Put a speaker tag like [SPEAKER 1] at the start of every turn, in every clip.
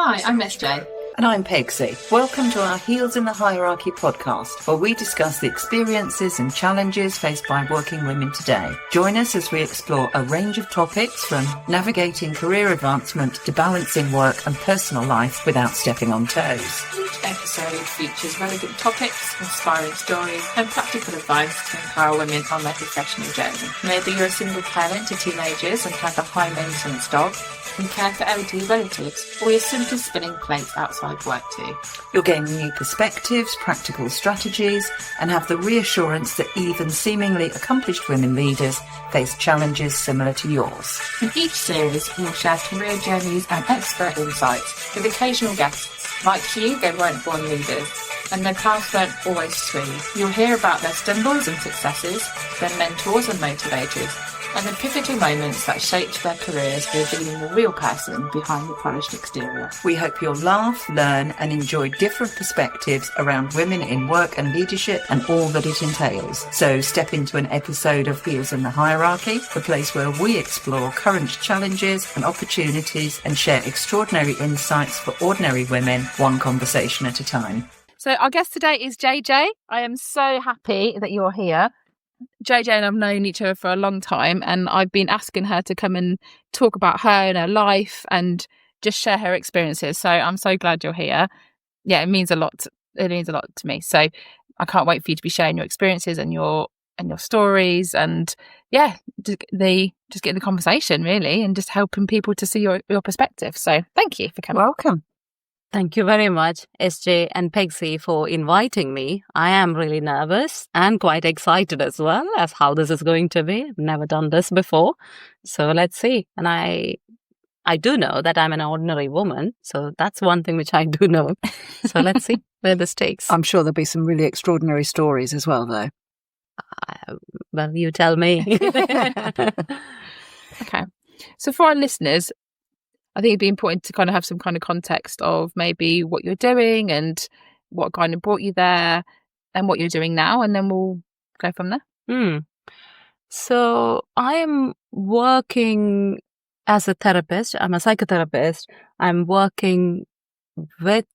[SPEAKER 1] Hi, I'm SJ.
[SPEAKER 2] And I'm Pegsy. Welcome to our Heels in the Hierarchy podcast, where we discuss the experiences and challenges faced by working women today. Join us as we explore a range of topics from navigating career advancement to balancing work and personal life without stepping on toes.
[SPEAKER 1] Each episode features relevant topics, inspiring stories, and practical advice to empower women on their professional journey. Maybe you're a single parent to teenagers and have a high-maintenance dog, and care for elderly relatives, or you're simply spinning plates outside work too.
[SPEAKER 2] You'll gain new perspectives, practical strategies, and have the reassurance that even seemingly accomplished women leaders face challenges similar to yours.
[SPEAKER 1] In each series, we'll share career journeys and expert insights with occasional guests. Like you, they weren't born leaders, and their paths weren't always smooth. You'll hear about their stumbles and successes, their mentors and motivators, and the pivotal moments that shaped their careers, revealing the real person behind the polished exterior.
[SPEAKER 2] We hope you'll laugh, learn, and enjoy different perspectives around women in work and leadership and all that it entails. So step into an episode of Heels in the Hierarchy, the place where we explore current challenges and opportunities and share extraordinary insights for ordinary women, one conversation at a time.
[SPEAKER 3] So our guest today is JJ. I am so happy that you're here. JJ and I've known each other for a long time, and I've been asking her to come and talk about her and her life and just share her experiences. So I'm so glad you're here. Yeah, it means a lot. It means a lot to me. So I can't wait for you to be sharing your experiences and your stories, and yeah, just getting the conversation really, and just helping people to see your perspective. So thank you for coming.
[SPEAKER 2] Welcome.
[SPEAKER 4] Thank you very much, SJ and Pegsy, for inviting me. I am really nervous and quite excited as well as how this is going to be. I've never done this before. So let's see. And I do know that I'm an ordinary woman. So that's one thing which I do know. So let's see where this takes.
[SPEAKER 5] I'm sure there'll be some really extraordinary stories as well, though.
[SPEAKER 4] Well, you tell me.
[SPEAKER 3] Okay. So for our listeners, I think it'd be important to kind of have some kind of context of maybe what you're doing and what kind of brought you there and what you're doing now, and then we'll go from there.
[SPEAKER 4] So I am working as a therapist. I'm a psychotherapist. I'm working with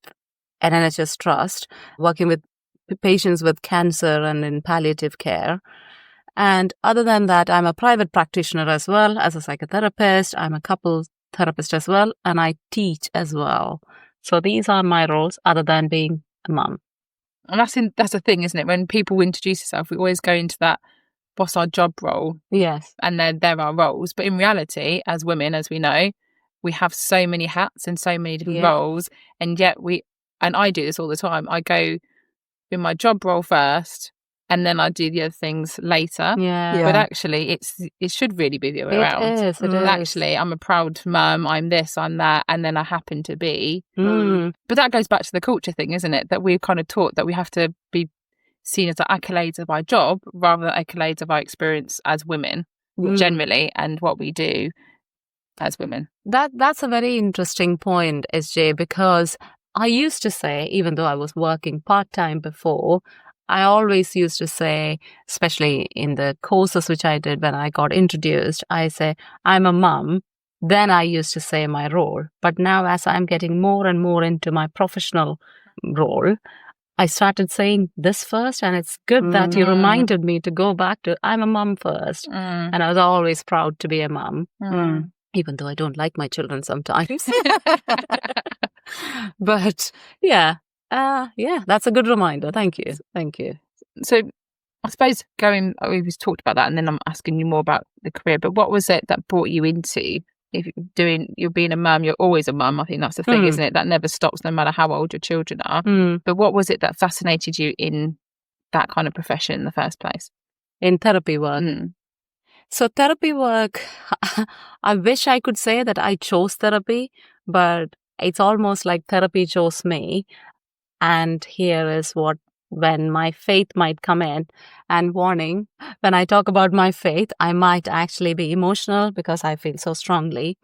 [SPEAKER 4] an NHS trust, working with patients with cancer and in palliative care. And other than that, I'm a private practitioner as well as a psychotherapist. I'm a couples therapist as well, and I teach as well. So these are my roles other than being a mum.
[SPEAKER 3] And that's the thing, isn't it? When people introduce themselves, we always go into that what's our job role?
[SPEAKER 4] Yes.
[SPEAKER 3] And then there are roles. But in reality, as women, as we know, we have so many hats and so many different roles. And yet and I do this all the time. I go in my job role first, and then I do the other things later.
[SPEAKER 4] Yeah.
[SPEAKER 3] But actually, it should really be the other way around.
[SPEAKER 4] It is.
[SPEAKER 3] Actually, I'm a proud mum, I'm this, I'm that, and then I happen to be. But that goes back to the culture thing, isn't it? That we're kind of taught that we have to be seen as the accolades of our job rather than accolades of our experience as women generally, and what we do as women.
[SPEAKER 4] That's a very interesting point, SJ, because I used to say, even though I was working part-time before, I always used to say, especially in the courses which I did when I got introduced, I say, I'm a mum. Then I used to say my role. But now as I'm getting more and more into my professional role, I started saying this first. And it's good that you reminded me to go back to, I'm a mum first. And I was always proud to be a mum, even though I don't like my children sometimes. But yeah. That's a good reminder. Thank you.
[SPEAKER 3] So I suppose we've talked about that, and then I'm asking you more about the career, but what was it that brought you into, if you're being a mum, you're always a mum. I think that's the thing, isn't it? That never stops no matter how old your children are. But what was it that fascinated you in that kind of profession in the first place?
[SPEAKER 4] In therapy work. So therapy work, I wish I could say that I chose therapy, but it's almost like therapy chose me. And here is when my faith might come in. And warning, when I talk about my faith, I might actually be emotional because I feel so strongly.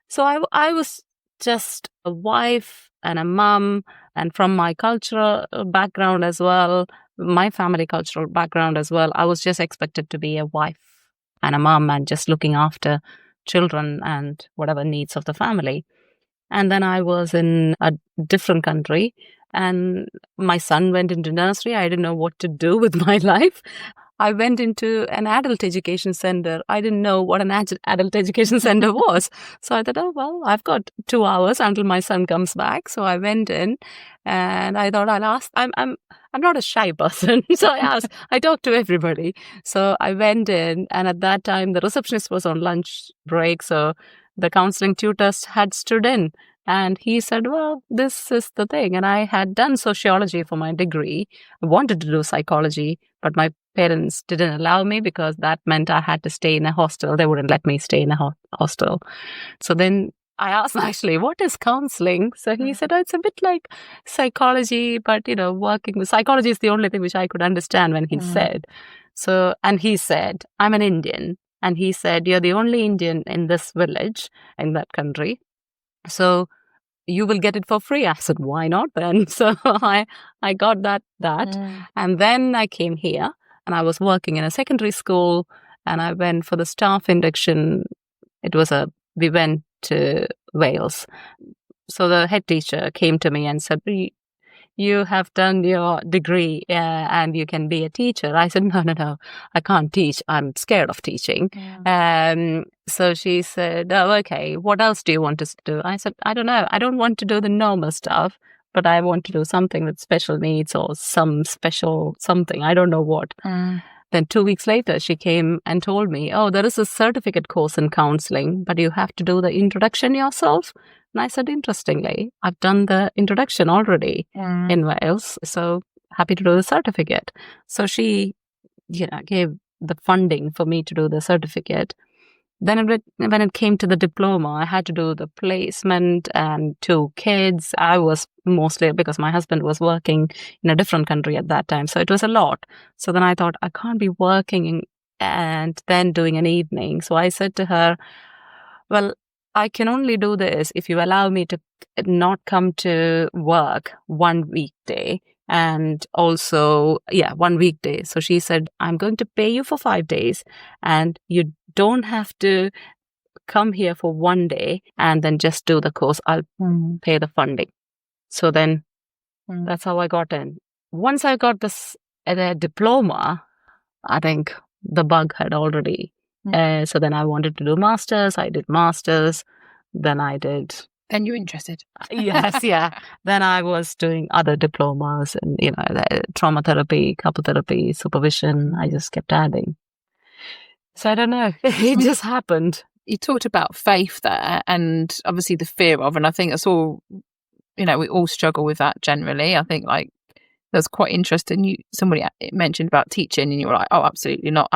[SPEAKER 4] So I was just a wife and a mum, and from my cultural background as well, my family cultural background as well, I was just expected to be a wife and a mum and just looking after children and whatever needs of the family. And then I was in a different country, and my son went into nursery. I didn't know what to do with my life. I went into an adult education center. I didn't know what an adult education center was. So I thought, oh, well, I've got 2 hours until my son comes back. So I went in and I thought I'll ask. I'm not a shy person. So I asked, I talked to everybody. So I went in, and at that time, the receptionist was on lunch break. So the counseling tutors had stood in. And he said, well, this is the thing. And I had done sociology for my degree. I wanted to do psychology, but my parents didn't allow me because that meant I had to stay in a hostel. They wouldn't let me stay in a hostel. So then I asked actually, what is counseling? So he said, oh, it's a bit like psychology, but, working with psychology is the only thing which I could understand when he said. So, and he said, I'm an Indian. And he said, you're the only Indian in this village, in that country. So you will get it for free. I said, why not then? So I got that. And then I came here and I was working in a secondary school, and I went for the staff induction. We went to Wales. So the head teacher came to me and said, you have done your degree and you can be a teacher. I said, no, I can't teach. I'm scared of teaching. Yeah. So she said, oh, okay, what else do you want to do? I said, I don't know. I don't want to do the normal stuff, but I want to do something with special needs or some special something. I don't know what. Then 2 weeks later, she came and told me, oh, there is a certificate course in counseling, but you have to do the introduction yourself. And I said, interestingly, I've done the introduction already in Wales, so happy to do the certificate. So she, gave the funding for me to do the certificate. Then when it came to the diploma, I had to do the placement and 2 kids. I was mostly, because my husband was working in a different country at that time. So it was a lot. So then I thought, I can't be working and then doing an evening. So I said to her, well, I can only do this if you allow me to not come to work one weekday. And also, 1 weekday. So she said, I'm going to pay you for 5 days, and you don't have to come here for 1 day and then just do the course. I'll pay the funding. So then that's how I got in. Once I got this diploma, I think the bug had already. So then I wanted to do masters. I did masters. Then I did.
[SPEAKER 3] Then you're interested.
[SPEAKER 4] Yes, yeah. Then I was doing other diplomas and, trauma therapy, couple therapy, supervision. I just kept adding. So I don't know. It just happened.
[SPEAKER 3] You talked about faith there, and obviously the fear of, and I think that's all, we all struggle with that generally. I think that's quite interesting. Somebody mentioned about teaching and you were like, oh, absolutely not.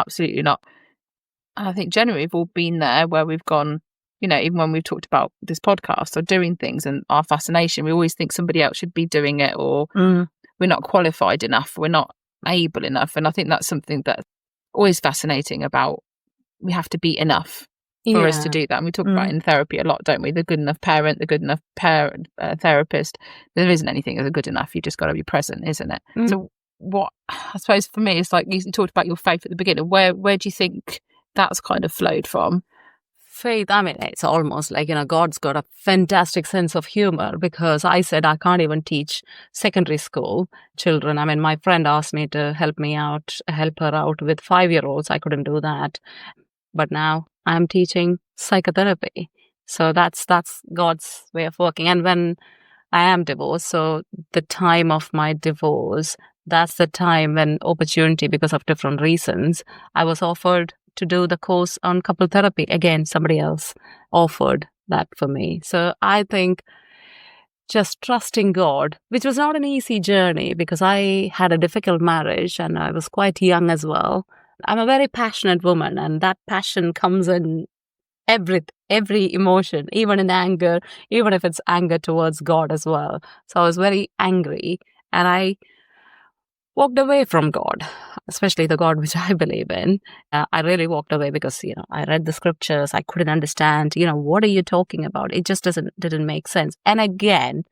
[SPEAKER 3] And I think generally we've all been there where we've gone, even when we've talked about this podcast or doing things and our fascination, we always think somebody else should be doing it, or we're not qualified enough, we're not able enough. And I think that's something that's always fascinating about, we have to be enough for us to do that. And we talk about in therapy a lot, don't we? The good enough parent, the good enough therapist. There isn't anything as good enough. You just got to be present, isn't it? So what, I suppose for me, it's like you talked about your faith at the beginning. Where do you think that's kind of flowed from?
[SPEAKER 4] Faith, I mean, it's almost like, God's got a fantastic sense of humor, because I said I can't even teach secondary school children. I mean, my friend asked me to help her out with 5-year-olds. I couldn't do that. But now I'm teaching psychotherapy. So that's God's way of working. And when I am divorced, so the time of my divorce, that's the time when opportunity, because of different reasons, I was offered to do the course on couple therapy. Again, somebody else offered that for me. So I think just trusting God, which was not an easy journey because I had a difficult marriage and I was quite young as well. I'm a very passionate woman, and that passion comes in every emotion, even in anger, even if it's anger towards God as well. So I was very angry and I walked away from God, especially the God which I believe in. I really walked away because, I read the scriptures. I couldn't understand, what are you talking about? It just didn't make sense. And again,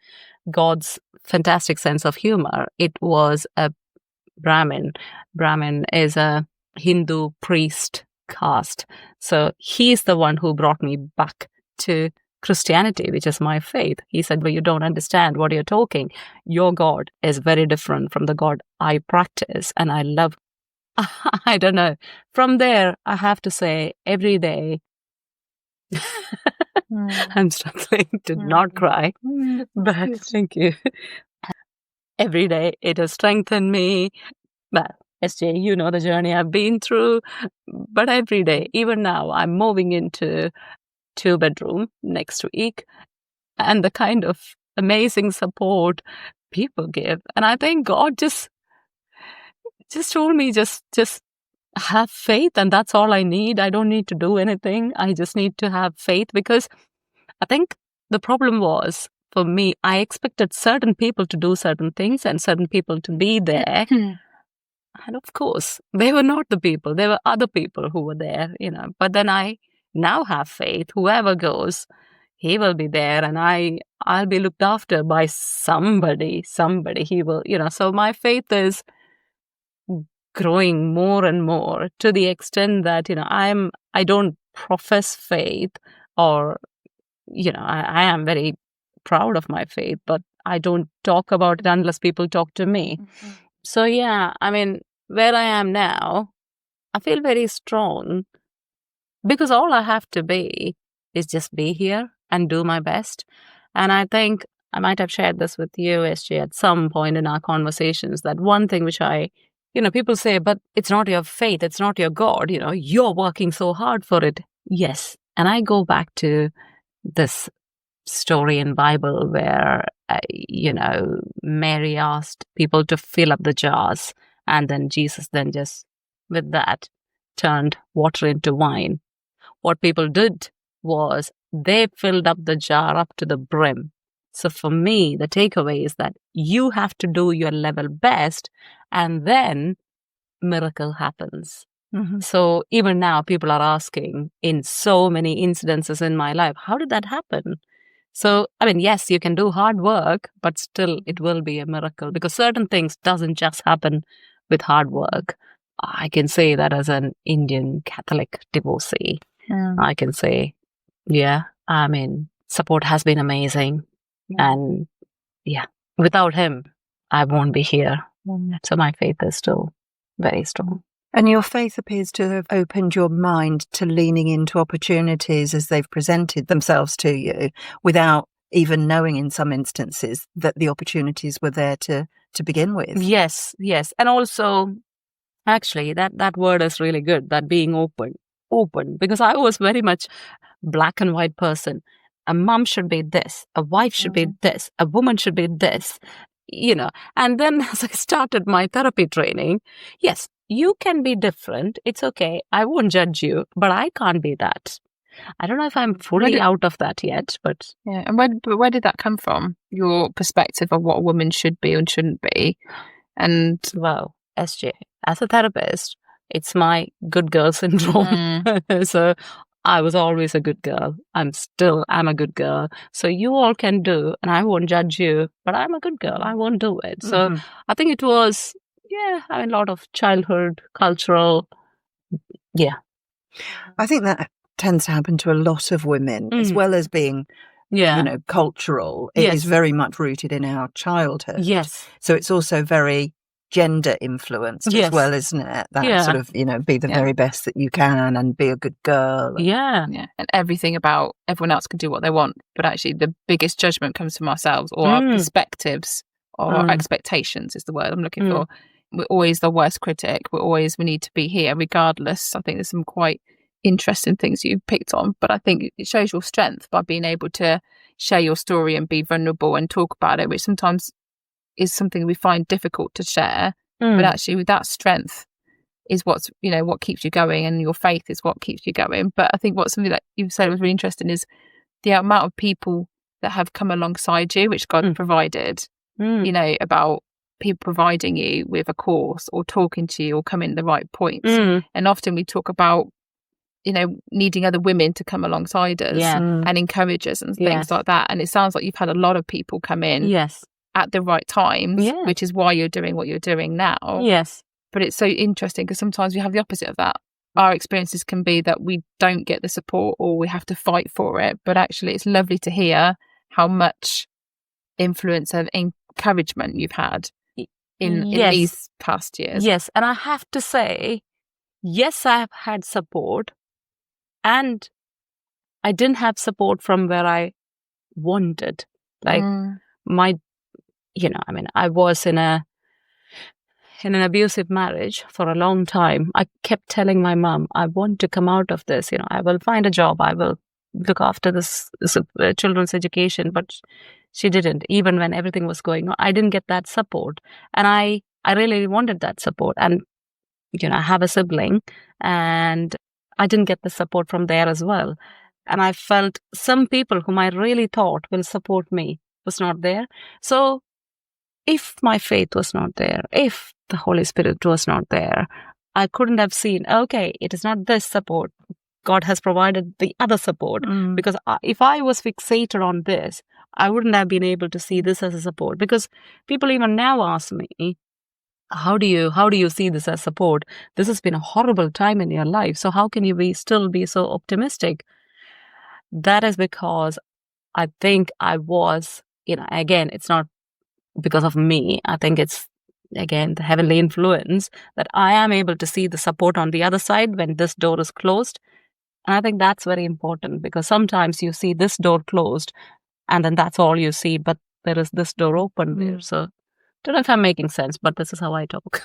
[SPEAKER 4] God's fantastic sense of humor. It was a Brahmin. Brahmin is a Hindu priest caste. So he's the one who brought me back to Christianity, which is my faith. He said, well, you don't understand what you're talking. Your God is very different from the God I practice and I love. I don't know. From there, I have to say, every day, I'm struggling to not cry, but thank you. Every day, it has strengthened me. Well, SJ, you know the journey I've been through, but every day, even now, I'm moving into 2-bedroom next week, and the kind of amazing support people give. And I think God just told me, just have faith, and that's all I need. I don't need to do anything. I just need to have faith, because I think the problem was, for me, I expected certain people to do certain things and certain people to be there. And of course, they were not the people. There were other people who were there, But then I now have faith. Whoever goes, he will be there, and I'll be looked after by somebody. He will, So my faith is growing more and more, to the extent that, I don't profess faith, or, I am very proud of my faith, but I don't talk about it unless people talk to me. So yeah, where I am now, I feel very strong, because all I have to be is just be here and do my best. And I think I might have shared this with you, SJ, at some point in our conversations, that one thing which people say, but it's not your faith, it's not your God, you're working so hard for it. Yes. And I go back to this story in Bible where, Mary asked people to fill up the jars, and then Jesus then just, with that, turned water into wine. What people did was they filled up the jar up to the brim. So for me, the takeaway is that you have to do your level best, and then miracle happens. So even now, people are asking in so many incidences in my life, how did that happen? So, yes, you can do hard work, but still it will be a miracle, because certain things doesn't just happen with hard work. I can say that as an Indian Catholic divorcee. I can say, support has been amazing. And without him, I won't be here. So my faith is still very strong.
[SPEAKER 2] And your faith appears to have opened your mind to leaning into opportunities as they've presented themselves to you, without even knowing in some instances that the opportunities were there to begin with.
[SPEAKER 4] Yes. And also, actually, that word is really good, that being open, because I was very much black and white person. A mom should be this, a wife should be this, a woman should be this, And then as I started my therapy training, yes, you can be different. It's okay. I won't judge you, but I can't be that. I don't know if I'm fully out of that yet, but...
[SPEAKER 3] Yeah, and where did that come from? Your perspective of what a woman should be and shouldn't be? And...
[SPEAKER 4] Well, SJ, as a therapist, it's my good girl syndrome. So I was always a good girl. I'm a good girl. So you all can do, and I won't judge you, but I'm a good girl. I won't do it. So I think it was, a lot of childhood, cultural,
[SPEAKER 2] I think that tends to happen to a lot of women, as well as being, cultural. It is very much rooted in our childhood.
[SPEAKER 4] Yes.
[SPEAKER 2] So it's also very gender influenced as well, isn't it? That sort of, be the very best that you can and be a good girl.
[SPEAKER 3] Yeah. And everything about everyone else can do what they want, but actually the biggest judgment comes from ourselves, or our perspectives, or our expectations is the word I'm looking for. We're always the worst critic. We need to be here regardless. I think there's some quite interesting things you've picked on, but I think it shows your strength by being able to share your story and be vulnerable and talk about it, which sometimes is something we find difficult to share. But actually with that strength is what's, what keeps you going, and your faith is what keeps you going. But I think something that you said was really interesting is the amount of people that have come alongside you, which God provided, about people providing you with a course or talking to you or coming at the right points. And often we talk about, needing other women to come alongside us and encourage us and things like that. And it sounds like you've had a lot of people come in at the right times, which is why you're doing what you're doing now.
[SPEAKER 4] Yes.
[SPEAKER 3] But it's so interesting because sometimes we have the opposite of that. our experiences can be that we don't get the support or we have to fight for it. But actually, it's lovely to hear how much influence and encouragement you've had in these past years.
[SPEAKER 4] Yes. And I have to say, yes, I have had support, and I didn't have support from where I wanted. Like I was in an abusive marriage for a long time. I kept telling my mom, I want to come out of this. I will find a job. I will look after this children's education. But she didn't. Even when everything was going on, I didn't get that support. And I really wanted that support. And, I have a sibling, and I didn't get the support from there as well. And I felt some people whom I really thought will support me was not there. So if my faith was not there, if the Holy Spirit was not there, I couldn't have seen, okay, it is not this support. God has provided the other support. Because if I was fixated on this, I wouldn't have been able to see this as a support. Because people even now ask me, how do you see this as support? This has been a horrible time in your life. So how can you still be so optimistic? That is because I think I was, again, it's not because of me. I think it's, again, the heavenly influence that I am able to see the support on the other side when this door is closed. And I think that's very important, because sometimes you see this door closed and then that's all you see, but there is this door open there. So don't know if I'm making sense, but this is how I talk.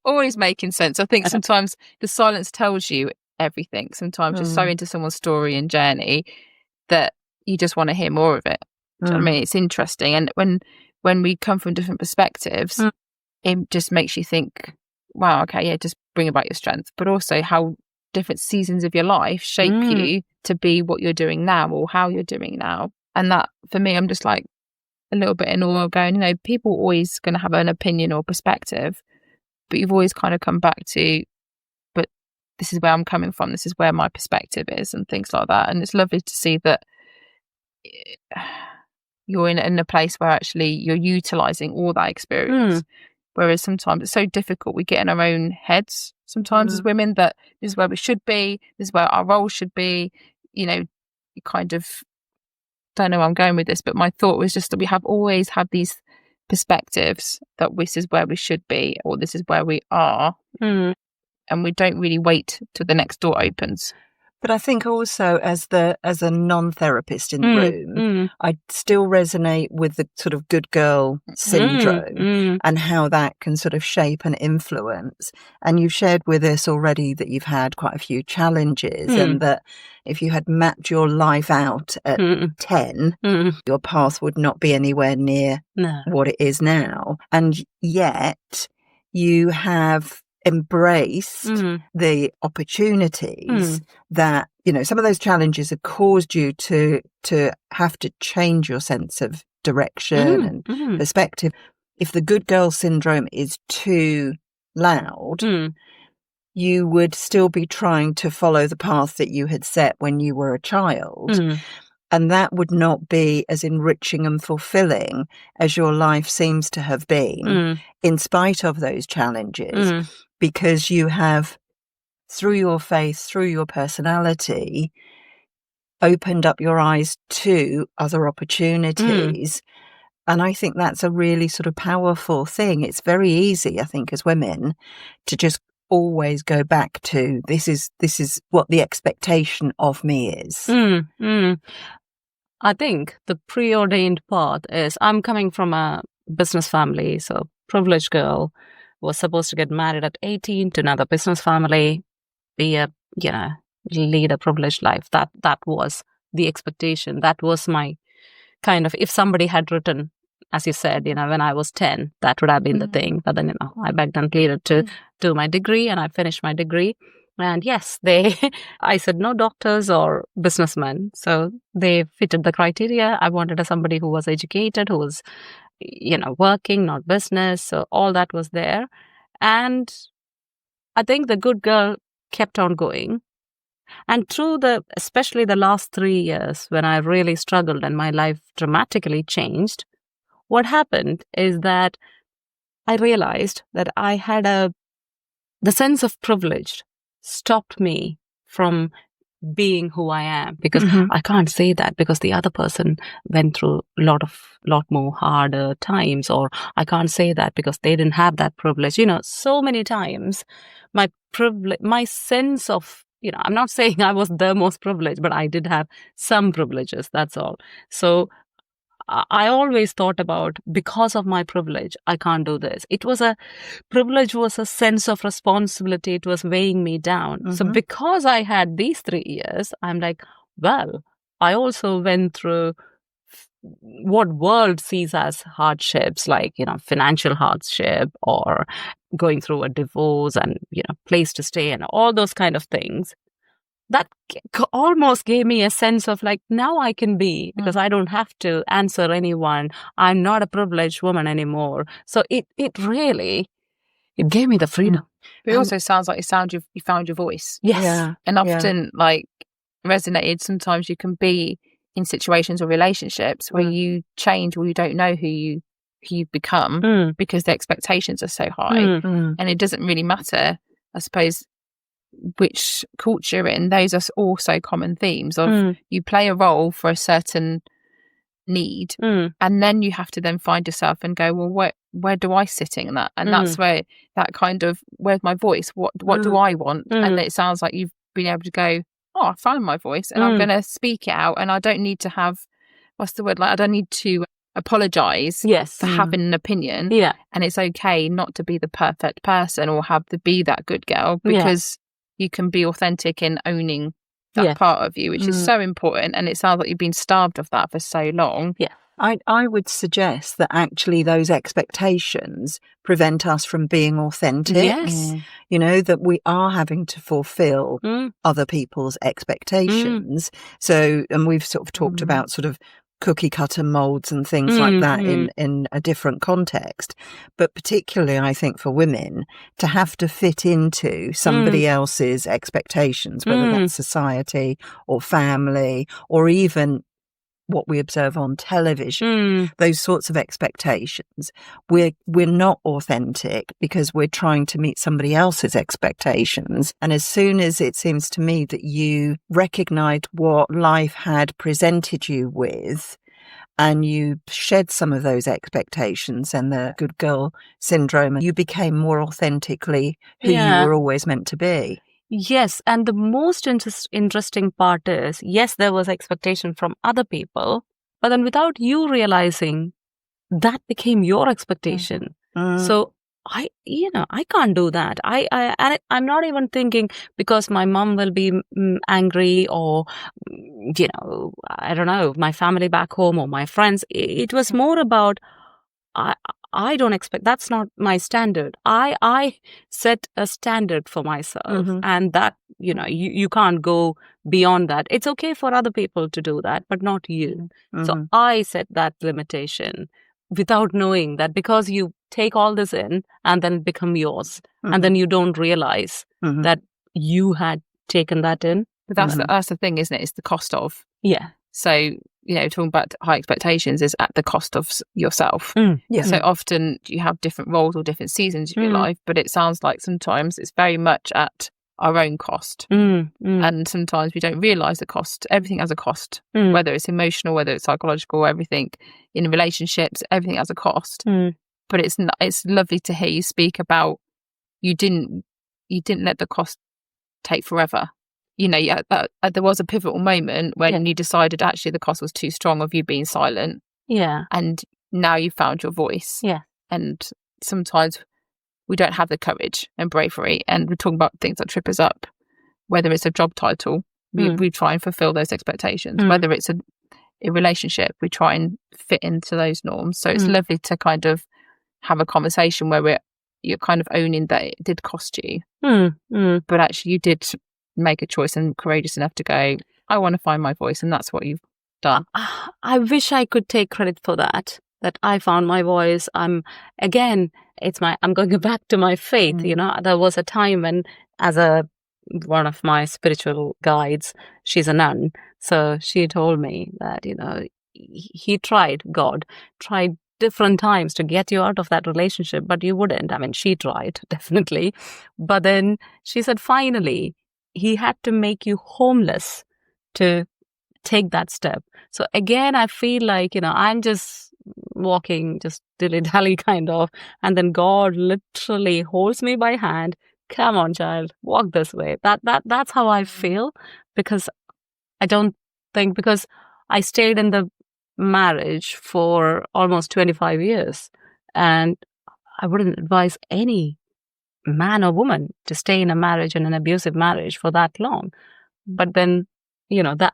[SPEAKER 3] Always making sense. I think sometimes the silence tells you everything. Sometimes you're so into someone's story and journey that you just want to hear more of it. Do you know what I mean? It's interesting. And when we come from different perspectives, it just makes you think, wow, okay, yeah, just bring about your strength, but also how different seasons of your life shape you to be what you're doing now or how you're doing now. And that, for me, I'm just like a little bit in awe, going, people are always going to have an opinion or perspective, but you've always kind of come back to, but this is where I'm coming from, this is where my perspective is, and things like that. And it's lovely to see that you're in a place where actually you're utilizing all that experience. Whereas sometimes it's so difficult. We get in our own heads sometimes as women that this is where we should be, this is where our role should be. You kind of don't know where I'm going with this, but my thought was just that we have always had these perspectives that this is where we should be, or this is where we are. And we don't really wait till the next door opens.
[SPEAKER 2] But I think also as a non-therapist in the room, I still resonate with the sort of good girl syndrome and how that can sort of shape and influence. And you've shared with us already that you've had quite a few challenges and that if you had mapped your life out at 10, your path would not be anywhere near what it is now. And yet you have embraced the opportunities that, some of those challenges have caused you to have to change your sense of direction and perspective. If the good girl syndrome is too loud, you would still be trying to follow the path that you had set when you were a child. And that would not be as enriching and fulfilling as your life seems to have been, in spite of those challenges, because you have, through your faith, through your personality, opened up your eyes to other opportunities. And I think that's a really sort of powerful thing. It's very easy, I think, as women to just always go back to this is what the expectation of me is.
[SPEAKER 4] I think the preordained path is, I'm coming from a business family, so privileged girl, was supposed to get married at 18 to another business family, be a, lead a privileged life. That was the expectation. That was my kind of, if somebody had written, as you said, when I was 10, that would have been the thing. But then, I begged and pleaded to do my degree, and I finished my degree. And yes, I said no doctors or businessmen. So they fitted the criteria. I wanted somebody who was educated, who was, working, not business. So all that was there. And I think the good girl kept on going. And through especially the last 3 years, when I really struggled and my life dramatically changed, what happened is that I realized that I had the sense of privilege stopped me from being who I am, because I can't say that because the other person went through lot more harder times, or I can't say that because they didn't have that privilege. So many times my sense of, I'm not saying I was the most privileged, but I did have some privileges. That's all. So I always thought about, because of my privilege, I can't do this. Privilege was a sense of responsibility. It was weighing me down. So because I had these 3 years, I'm like, well, I also went through what world sees as hardships, like, financial hardship, or going through a divorce, and, place to stay, and all those kind of things. That almost gave me a sense of like, now I can be, because I don't have to answer anyone. I'm not a privileged woman anymore. So it really gave me the freedom.
[SPEAKER 3] But it also sounds like you found your voice.
[SPEAKER 4] Yes.
[SPEAKER 5] Yeah.
[SPEAKER 3] And often like resonated, sometimes you can be in situations or relationships where you change, or you don't know who you've become because the expectations are so high. And it doesn't really matter, I suppose, which culture you're in. Those are also common themes of you play a role for a certain need, and then you have to then find yourself and go, well, where do I sit in that? And that's where that kind of, where's my voice? What do I want? And it sounds like you've been able to go, oh, I found my voice, and I'm going to speak it out, and I don't need to have, what's the word, like, I don't need to apologize for having an opinion. And it's okay not to be the perfect person or be that good girl, because you can be authentic in owning that part of you, which is so important. And it sounds like you've been starved of that for so long.
[SPEAKER 5] I would suggest that actually those expectations prevent us from being authentic.
[SPEAKER 4] Yes.
[SPEAKER 5] That we are having to fulfill other people's expectations. So, and we've sort of talked about sort of cookie cutter molds and things like that in a different context. But particularly, I think, for women, to have to fit into somebody else's expectations, whether that's society or family, or even what we observe on television, those sorts of expectations, we're not authentic because we're trying to meet somebody else's expectations. And as soon as it seems to me that you recognized what life had presented you with, and you shed some of those expectations and the good girl syndrome, you became more authentically who you were always meant to be.
[SPEAKER 4] Yes, and the most interesting part is, yes, there was expectation from other people, but then without you realizing, that became your expectation. So I can't do that. I'm not even thinking because my mom will be angry, or, I don't know, my family back home or my friends. It was more about, I don't expect, that's not my standard. I set a standard for myself, and that, you can't go beyond that. It's okay for other people to do that, but not you. So I set that limitation without knowing that, because you take all this in and then become yours, and then you don't realize that you had taken that in.
[SPEAKER 3] But that's the thing, isn't it? It's the cost of.
[SPEAKER 4] Yeah.
[SPEAKER 3] So, talking about high expectations is at the cost of yourself. So often you have different roles or different seasons of your life, but it sounds like sometimes it's very much at our own cost. And sometimes we don't realise the cost. Everything has a cost, whether it's emotional, whether it's psychological, everything in relationships, everything has a cost. But it's lovely to hear you speak about you didn't let the cost take forever. There was a pivotal moment when you decided actually the cost was too strong of you being silent. And now you found your voice. And sometimes we don't have the courage and bravery. And we're talking about things that trip us up, whether it's a job title, we try and fulfill those expectations. Whether it's a relationship, we try and fit into those norms. So it's lovely to kind of have a conversation where you're kind of owning that it did cost you. But actually you did make a choice and courageous enough to go, I want to find my voice, and that's what you've done.
[SPEAKER 4] I wish I could take credit for that I found my voice. I'm going back to my faith. There was a time when, as one of my spiritual guides, she's a nun, so she told me that God tried different times to get you out of that relationship, but you wouldn't. I mean, she tried, definitely. But then she said, finally, he had to make you homeless to take that step. So again, I feel like, I'm just walking, just dilly-dally kind of, and then God literally holds me by hand. Come on, child, walk this way. That's how I feel, because I don't think, because I stayed in the marriage for almost 25 years, and I wouldn't advise any man or woman to stay in a marriage, and an abusive marriage, for that long. But then, that,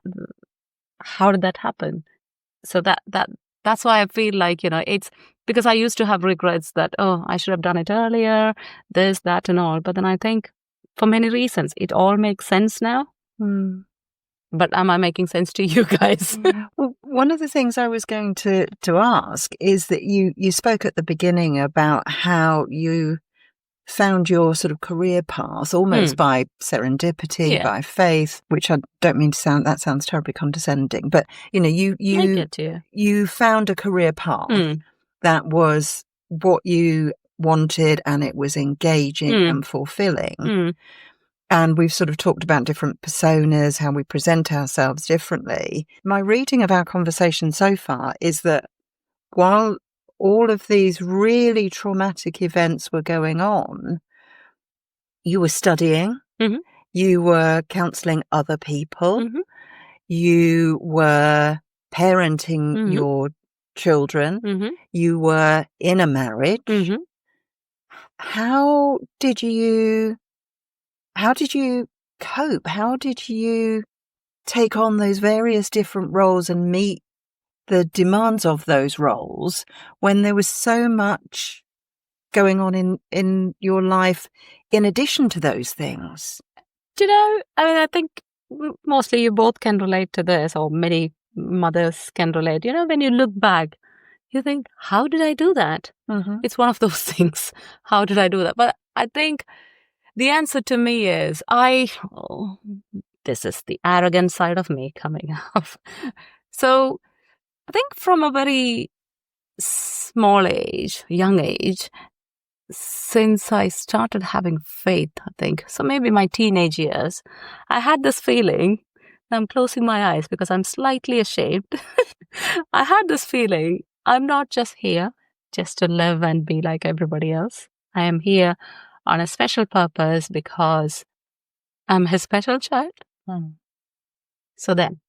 [SPEAKER 4] how did that happen? So that's why I feel like, it's because I used to have regrets that, oh, I should have done it earlier, this, that, and all. But then I think for many reasons, it all makes sense now. But am I making sense to you guys?
[SPEAKER 5] Well, one of the things I was going to ask is that you spoke at the beginning about how you found your sort of career path almost by serendipity, by faith, which I don't mean to sound, that sounds terribly condescending, but you found a career path that was what you wanted, and it was engaging and fulfilling. And we've sort of talked about different personas, how we present ourselves differently. My reading of our conversation so far is that while all of these really traumatic events were going on, you were studying, you were counselling other people, you were parenting your children, you were in a marriage. How did you cope? How did you take on those various different roles and meet the demands of those roles when there was so much going on in your life in addition to those things?
[SPEAKER 4] I think mostly you both can relate to this, or many mothers can relate. When you look back, you think, how did I do that? It's one of those things. How did I do that? But I think the answer to me is, this is the arrogant side of me coming up. So I think from a very young age, since I started having faith, I think, so maybe my teenage years, I had this feeling, I'm closing my eyes because I'm slightly ashamed. I had this feeling, I'm not just here just to live and be like everybody else. I am here on a special purpose because I'm his special child. So then,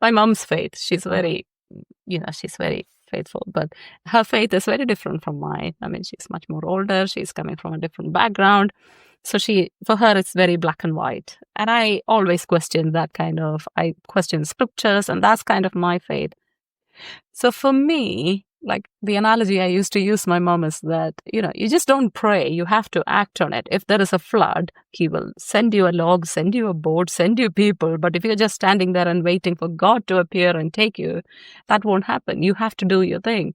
[SPEAKER 4] my mom's faith, she's very faithful, but her faith is very different from mine. I mean, she's much more older. She's coming from a different background. So for her, it's very black and white. And I always question I question scriptures, and that's kind of my faith. So for me, like the analogy I used to use my mom is that, you just don't pray. You have to act on it. If there is a flood, he will send you a log, send you a boat, send you people. But if you're just standing there and waiting for God to appear and take you, that won't happen. You have to do your thing.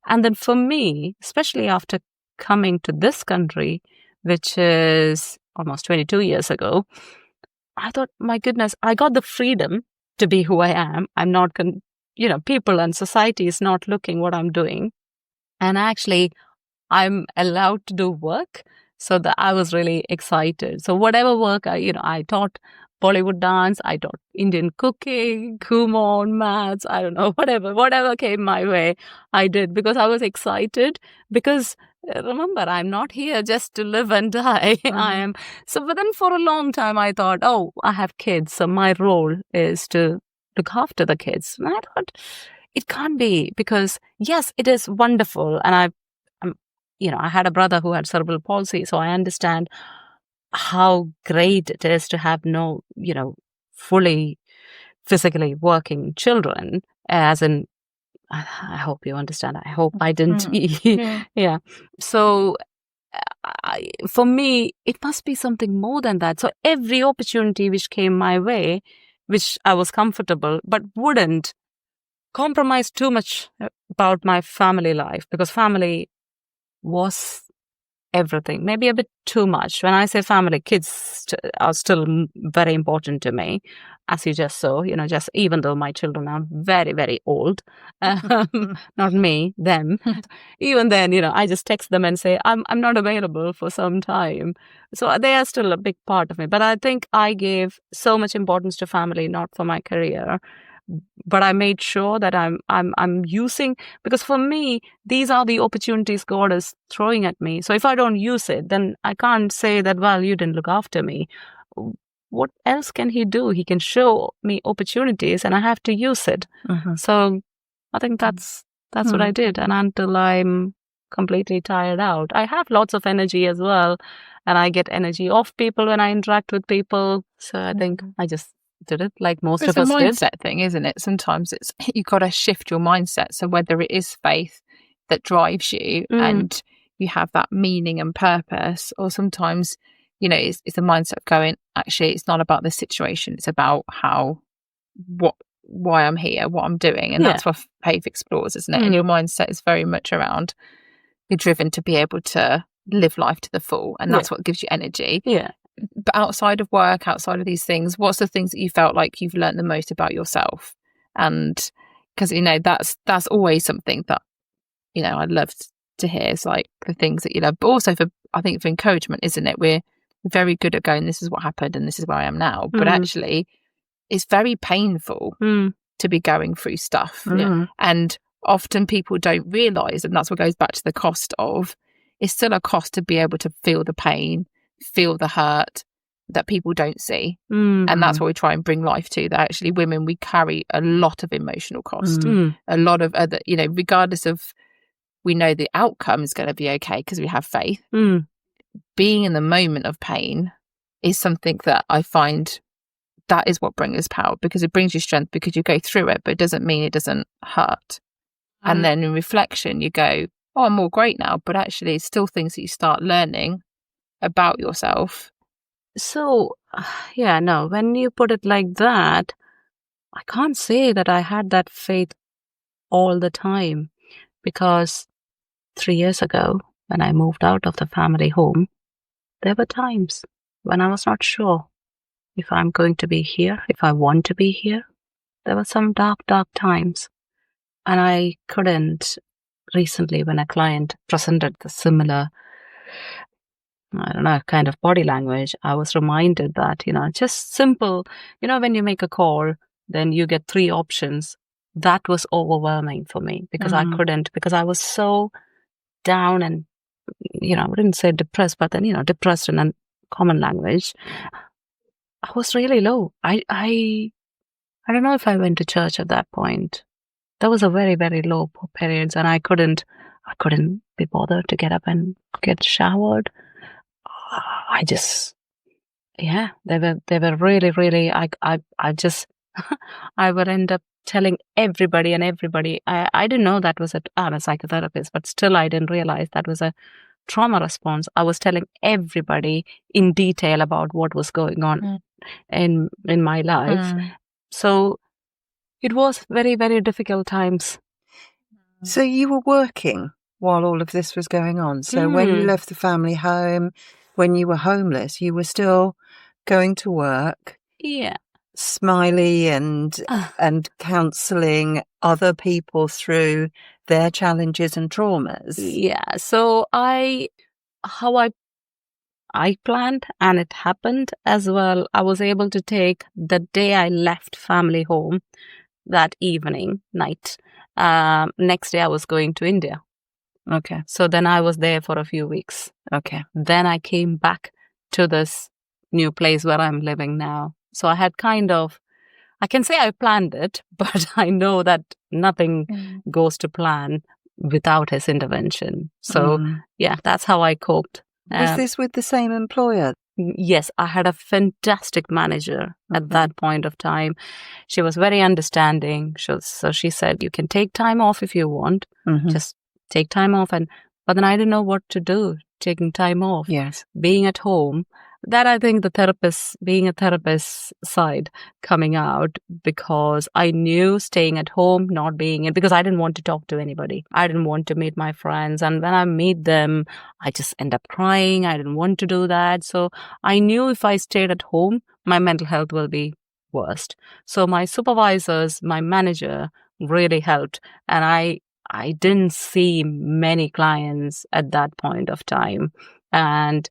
[SPEAKER 4] And then for me, especially after coming to this country, which is almost 22 years ago, I thought, my goodness, I got the freedom to be who I am. I'm not people and society is not looking what I'm doing. And actually, I'm allowed to do work. So that I was really excited. So whatever work, I taught Bollywood dance, I taught Indian cooking, Kumon, maths, I don't know, whatever came my way, I did because I was excited. Because remember, I'm not here just to live and die. I am. So, but then for a long time, I thought, oh, I have kids. So my role is to look after the kids. And I thought, it can't be, because yes, it is wonderful. And I had a brother who had cerebral palsy, so I understand how great it is to have no, fully physically working children, as in, I hope you understand. I hope I didn't. Yeah. So for me, it must be something more than that. So every opportunity which came my way, which I was comfortable, but wouldn't compromise too much about my family life, because family was everything, maybe a bit too much. When I say family, kids are still very important to me, as you just saw, just even though my children are very, very old, not me, them, even then, I just text them and say, I'm not available for some time. So they are still a big part of me. But I think I gave so much importance to family, not for my career. But I made sure that I'm using, because for me, these are the opportunities God is throwing at me. So if I don't use it, then I can't say that, well, you didn't look after me. What else can He do? He can show me opportunities and I have to use it. So I think that's what I did. And until I'm completely tired out, I have lots of energy as well. And I get energy off people when I interact with people. So I think I just did it like most of us did.
[SPEAKER 3] It's a mindset thing, isn't it? Sometimes you've got to shift your mindset. So whether it is faith that drives you and you have that meaning and purpose, or sometimes, it's a mindset of going, actually, it's not about the situation. It's about why I'm here, what I'm doing. And that's what faith explores, isn't it? And your mindset is very much around, you're driven to be able to live life to the full. And that's what gives you energy.
[SPEAKER 4] Yeah.
[SPEAKER 3] But outside of work, outside of these things, what's the things that you felt like you've learned the most about yourself? And because, that's always something that, I'd love to hear, is like the things that you love. But also I think for encouragement, isn't it? We're very good at going, this is what happened and this is where I am now. But actually, it's very painful to be going through stuff. And often people don't realise, and that's what goes back to the cost of, it's still a cost to be able to feel the pain, feel the hurt that people don't see. And that's what we try and bring life to, that actually women, we carry a lot of emotional cost, a lot of other, regardless of, we know the outcome is going to be okay because we have faith. Being in the moment of pain is something that I find that is what brings us power, because it brings you strength, because you go through it, but it doesn't mean it doesn't hurt. And then in reflection, you go, oh, I'm all great now. But actually, it's still things that you start learning about yourself.
[SPEAKER 4] So, when you put it like that, I can't say that I had that faith all the time, because 3 years ago, when I moved out of the family home, there were times when I was not sure if I'm going to be here, if I want to be here. There were some dark times. And I couldn't, recently when a client presented the similar, kind of body language, I was reminded that, just simple, when you make a call, then you get 3 options. That was overwhelming for me, because I couldn't, because I was so down and, I wouldn't say depressed, but then, depressed in a common language. I was really low. I don't know if I went to church at that point. That was a very, very low periods, and I couldn't be bothered to get up and get showered. I just, they were really, really, I just, I would end up telling everybody and everybody. I didn't know that was I'm a psychotherapist, but still I didn't realize that was a trauma response. I was telling everybody in detail about what was going on in my life. So it was very, very difficult times.
[SPEAKER 5] So you were working while all of this was going on. So when you left the family home, when you were homeless, you were still going to work.
[SPEAKER 4] Yeah.
[SPEAKER 5] Smiley and counselling other people through their challenges and traumas.
[SPEAKER 4] Yeah. So how I planned, and it happened as well. I was able to take the day I left family home, that night. Next day I was going to India.
[SPEAKER 5] Okay.
[SPEAKER 4] So then I was there for a few weeks.
[SPEAKER 5] Okay.
[SPEAKER 4] Then I came back to this new place where I'm living now. So I had I can say I planned it, but I know that nothing goes to plan without his intervention. So that's how I coped.
[SPEAKER 5] Was this with the same employer?
[SPEAKER 4] Yes, I had a fantastic manager at that point of time. She was very understanding. So she said, you can take time off if you want. Just take time off. But then I didn't know what to do, taking time off.
[SPEAKER 5] Yes.
[SPEAKER 4] Being at home. that I think being a therapist side coming out, because I knew staying at home, not being it, because I didn't want to talk to anybody. I didn't want to meet my friends. And when I meet them, I just end up crying. I didn't want to do that. So I knew if I stayed at home, my mental health will be worst. So my supervisors, my manager really helped. And I didn't see many clients at that point of time. And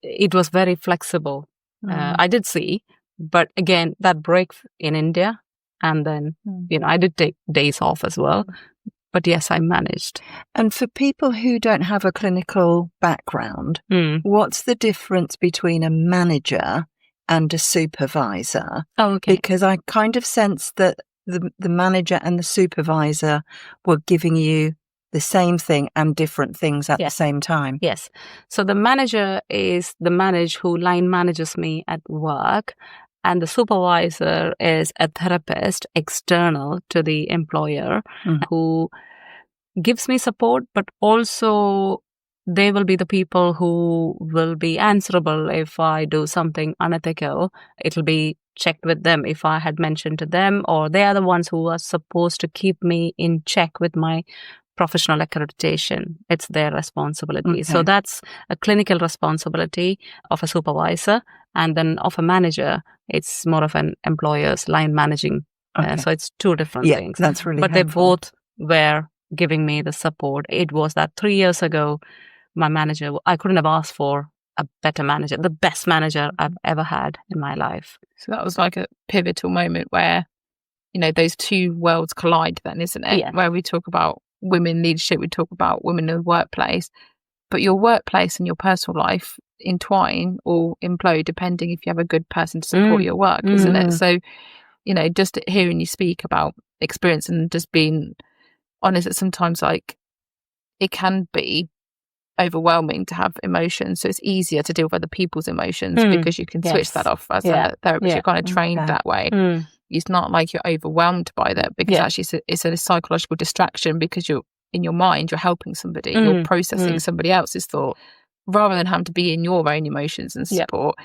[SPEAKER 4] it was very flexible. I did see, but again, that break in India, and then, I did take days off as well. But yes, I managed.
[SPEAKER 5] And for people who don't have a clinical background, what's the difference between a manager and a supervisor?
[SPEAKER 4] Oh, okay.
[SPEAKER 5] Because I kind of sense that the manager and the supervisor were giving you the same thing and different things at the same time.
[SPEAKER 4] Yes. So the manager is the who line manages me at work, and the supervisor is a therapist external to the employer who gives me support, but also they will be the people who will be answerable if I do something unethical. It'll be checked with them if I had mentioned to them, or they are the ones who are supposed to keep me in check with my professional accreditation. It's their responsibility. Okay. So that's a clinical responsibility of a supervisor, and then of a manager, it's more of an employer's line managing. So it's two different things.
[SPEAKER 5] That's really
[SPEAKER 4] But
[SPEAKER 5] helpful.
[SPEAKER 4] They both were giving me the support. It was that 3 years ago, my manager, I couldn't have asked for a better manager, the best manager I've ever had in my life.
[SPEAKER 3] So that was like a pivotal moment where, those two worlds collide then, isn't it?
[SPEAKER 4] Yeah.
[SPEAKER 3] Where we talk about women leadership, we talk about women in the workplace, but your workplace and your personal life entwine or implode depending if you have a good person to support your work, isn't it? So, just hearing you speak about experience and just being honest that sometimes it can be overwhelming to have emotions. So it's easier to deal with other people's emotions because you can switch that off as a therapist. You're kind of trained that way. It's not like you're overwhelmed by that, because actually it's a psychological distraction, because you're in your mind, you're helping somebody, you're processing somebody else's thought rather than having to be in your own emotions and support.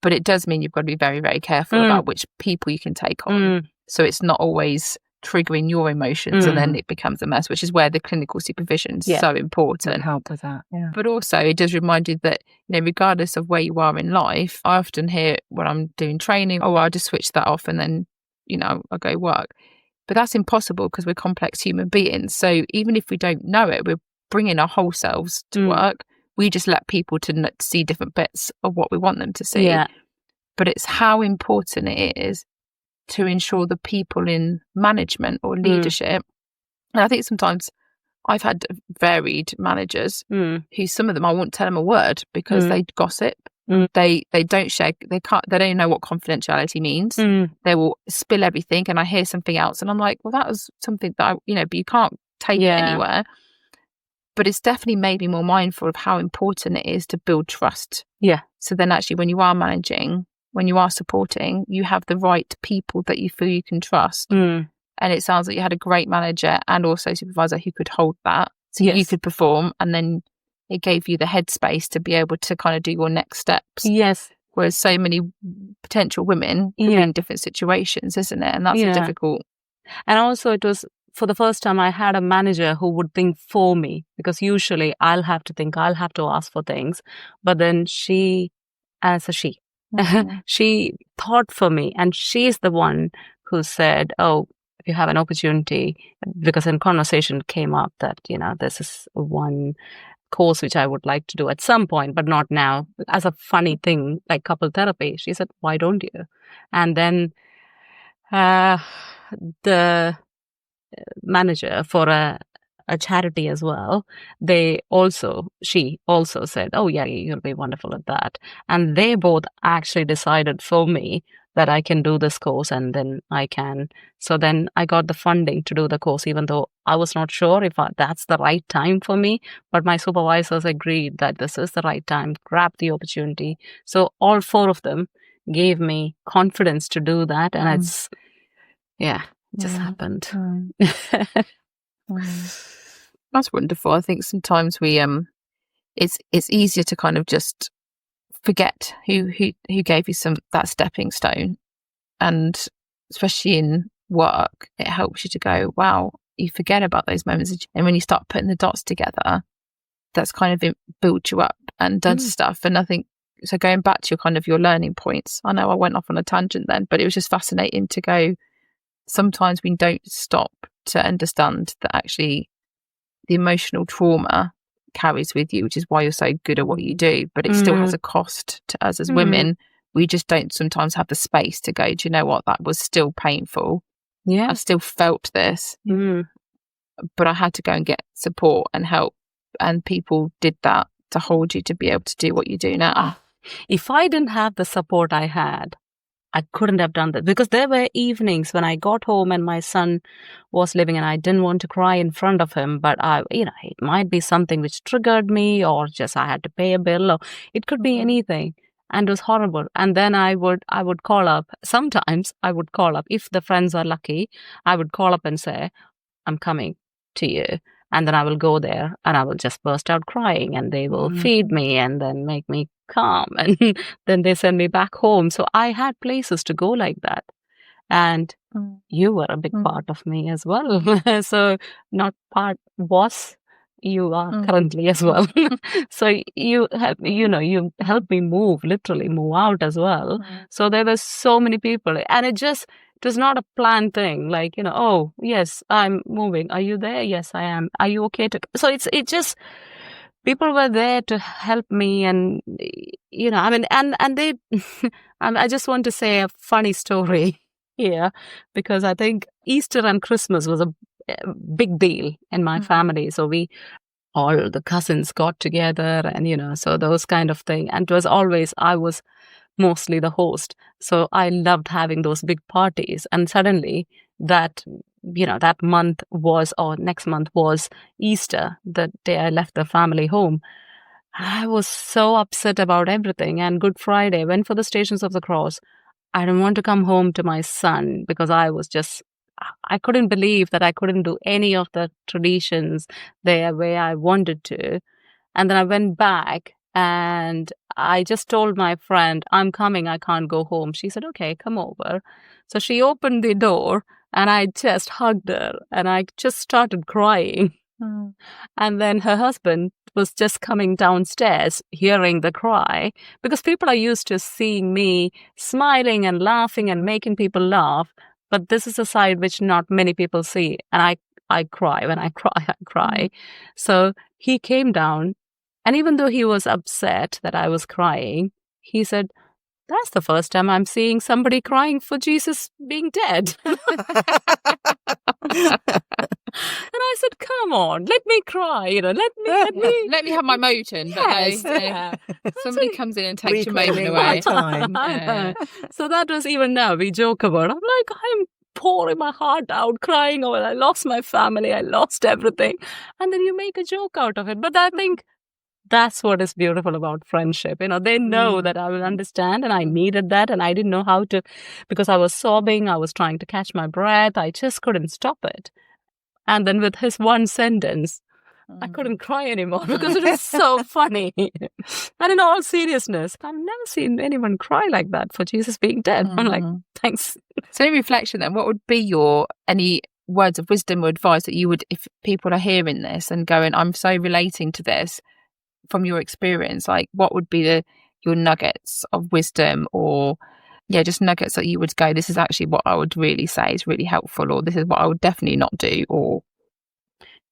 [SPEAKER 3] But it does mean you've got to be very, very careful about which people you can take on. So it's not always triggering your emotions and then it becomes a mess, which is where the clinical supervision is so important.
[SPEAKER 5] It'll help with that. Yeah.
[SPEAKER 3] But also it does remind you that, regardless of where you are in life, I often hear when I'm doing training, I'll just switch that off and then, I'll go work. But that's impossible because we're complex human beings. So even if we don't know it, we're bringing our whole selves to work. We just let people to see different bits of what we want them to see. Yeah. But it's how important it is to ensure the people in management or leadership. And I think sometimes I've had varied managers who, some of them I won't tell them a word because they gossip. They don't share. They don't know what confidentiality means. They will spill everything, and I hear something else, and I'm like, well, that was something that but you can't take it anywhere. But it's definitely made me more mindful of how important it is to build trust. Yeah. So then, actually, when you are managing, when you are supporting, you have the right people that you feel you can trust. And it sounds like you had a great manager and also supervisor who could hold that, so you could perform, and then it gave you the headspace to be able to kind of do your next steps. Yes. Whereas so many potential women are in different situations, isn't it? And that's a difficult.
[SPEAKER 4] And also it was, for the first time, I had a manager who would think for me, because usually I'll have to think, I'll have to ask for things. But then she thought for me, and she's the one who said, oh, if you have an opportunity, because in conversation came up that, this is one course which I would like to do at some point, but not now, as a funny thing, like couple therapy. She said, why don't you? And then the manager for a charity as well, she also said, oh yeah, you'll be wonderful at that. And they both actually decided for me that I can do this course, and then I can. So then I got the funding to do the course, even though I was not sure if that's the right time for me. But my supervisors agreed that this is the right time, grab the opportunity. So all four of them gave me confidence to do that. And it just happened.
[SPEAKER 3] That's wonderful. I think sometimes we, it's easier to kind of just forget who gave you that stepping stone. And especially in work, it helps you to go, wow, you forget about those moments. And when you start putting the dots together, that's kind of built you up and done stuff. And I think, so going back to your learning points, I know I went off on a tangent then, but it was just fascinating to go, sometimes we don't stop to understand that actually the emotional trauma carries with you, which is why you're so good at what you do, but it still has a cost to us as women. We just don't sometimes have the space to go, do you know what, that was still painful. I still felt this, but I had to go and get support and help, and people did that to hold you to be able to do what you do now.
[SPEAKER 4] If I didn't have the support I had, I couldn't have done that, because there were evenings when I got home and my son was living and I didn't want to cry in front of him, but it might be something which triggered me, or just I had to pay a bill, or it could be anything. And it was horrible. And then I would call up. Sometimes I would call up. If the friends are lucky, I would call up and say, I'm coming to you. And then I will go there and I will just burst out crying, and they will feed me and then make me calm. And then they send me back home. So I had places to go like that. And you were a big part of me as well. So not part was, you are currently as well. So you helped me literally move out as well. So there were so many people, and it was not a planned thing. Like, oh yes, I'm moving. Are you there? Yes, I am. Are you okay to? So it just, people were there to help me, and and they. I just want to say a funny story here, because I think Easter and Christmas was a big deal in my family. So all the cousins got together, and so those kind of thing. And it was always, I was mostly the host, so I loved having those big parties. And suddenly that month was, or next month was Easter, the day I left the family home. I was so upset about everything. And Good Friday, went for the Stations of the Cross. I didn't want to come home to my son, because I couldn't believe that I couldn't do any of the traditions there where I wanted to. And then I went back and I just told my friend, I'm coming, I can't go home. She said, okay, come over. So she opened the door and I just hugged her and I just started crying. And then her husband was just coming downstairs, hearing the cry, because people are used to seeing me smiling and laughing and making people laugh. But this is a side which not many people see. And I cry. When I cry, I cry. So he came down, and even though he was upset that I was crying, he said, that's the first time I'm seeing somebody crying for Jesus being dead. And I said, come on, let me cry, let
[SPEAKER 3] me have my motion.
[SPEAKER 4] Yes,
[SPEAKER 3] Somebody comes in and takes your moment away.
[SPEAKER 4] So that was, even now we joke about, I'm like, I'm pouring my heart out, crying over, I lost my family, I lost everything. And then you make a joke out of it. But I think that's what is beautiful about friendship. They know that I will understand, and I needed that, and I didn't know how to, because I was sobbing, I was trying to catch my breath, I just couldn't stop it. And then with his one sentence, I couldn't cry anymore, because it was so funny. And in all seriousness, I've never seen anyone cry like that for Jesus being dead. I'm like, thanks.
[SPEAKER 3] So in reflection then, what would be any words of wisdom or advice that you would, if people are hearing this and going, I'm so relating to this from your experience, like what would be your nuggets of wisdom, or just nuggets that you would go, this is actually what I would really say is really helpful, or this is what I would definitely not do? Or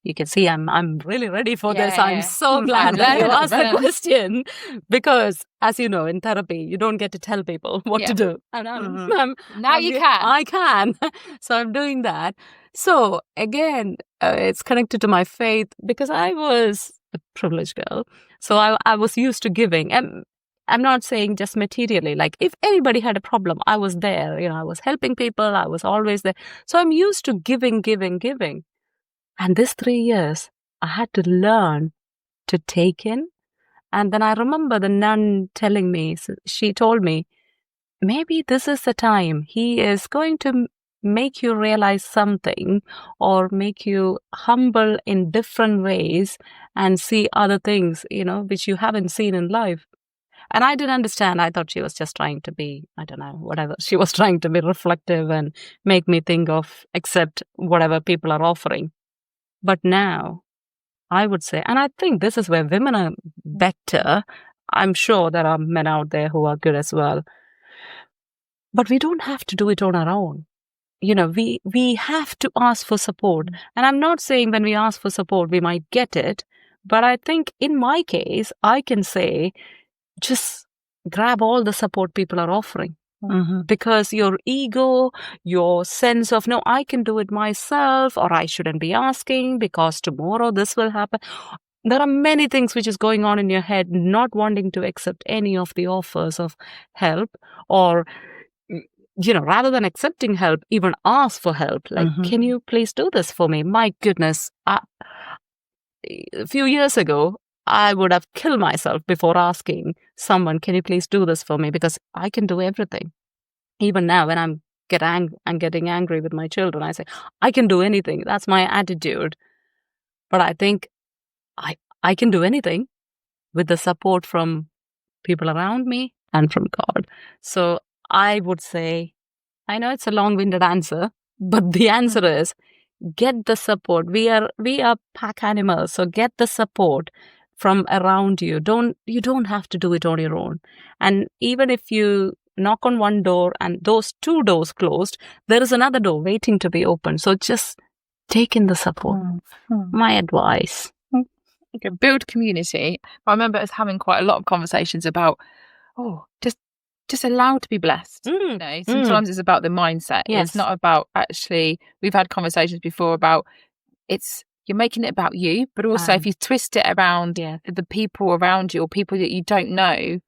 [SPEAKER 4] you can see I'm really ready for this. I'm so glad that you asked the question, because as you know, in therapy, you don't get to tell people what to do. And
[SPEAKER 3] now you can.
[SPEAKER 4] I can. So I'm doing that. So again, it's connected to my faith, because I was a privileged girl. So I was used to giving. And I'm not saying just materially, like if anybody had a problem, I was there. I was helping people. I was always there. So I'm used to giving. And this 3 years, I had to learn to take in. And then I remember the nun telling me, she told me, maybe this is the time he is going to make you realize something, or make you humble in different ways and see other things, which you haven't seen in life. And I didn't understand. I thought she was just trying to be, I don't know, whatever. She was trying to be reflective and make me think of, accept whatever people are offering. But now, I would say, and I think this is where women are better. I'm sure there are men out there who are good as well. But we don't have to do it on our own. We have to ask for support. And I'm not saying when we ask for support, we might get it. But I think in my case, I can say, just grab all the support people are offering. Because your ego, your sense of, no, I can do it myself, or I shouldn't be asking because tomorrow this will happen. There are many things which is going on in your head, not wanting to accept any of the offers of help, or, rather than accepting help, even ask for help. Like, can you please do this for me? My goodness. A few years ago, I would have killed myself before asking someone, can you please do this for me? Because I can do everything. Even now, when I'm getting angry with my children, I say, I can do anything. That's my attitude. But I think I can do anything with the support from people around me and from God. So I would say, I know it's a long-winded answer, but the answer is get the support. We are pack animals, so get the support from around you. You don't have to do it on your own. And even if you knock on one door and those two doors closed, there is another door waiting to be opened. So just take in the support. My advice.
[SPEAKER 3] Okay, build community. I remember us having quite a lot of conversations about, just allow to be blessed. Sometimes it's about the mindset.
[SPEAKER 4] Yes.
[SPEAKER 3] It's not about actually, we've had conversations before about you're making it about you, but also if you twist it around the people around you or people that you don't know